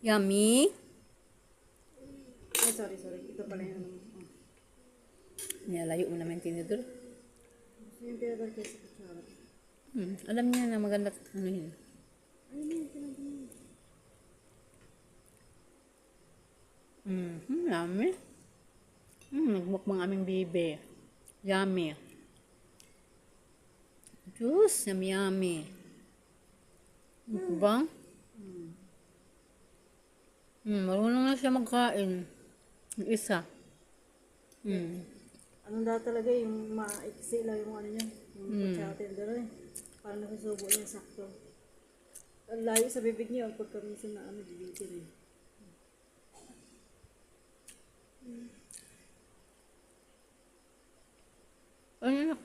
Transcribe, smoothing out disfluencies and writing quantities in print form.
Yummy. Ay, sorry. Ito pala yung ano. Nilalayo mo naman yung tinidor. Gusto yung tinagal kayo sa kutsara. Alam niya na maganda ano yun. Ay, may tinagal mo. Yummy. Nagmukbang aming bibe. Yummy. Juice, yummy. Mukbang. Marunong na siya magkain. Yung isa. Anong daw talaga yung maiksi lang yung ano niya. Yung kutsara tindero eh. Parang nasusubo niya sakto. Ang layo sa bibig niya pagka minsan na ano, bibitin eh. Ano?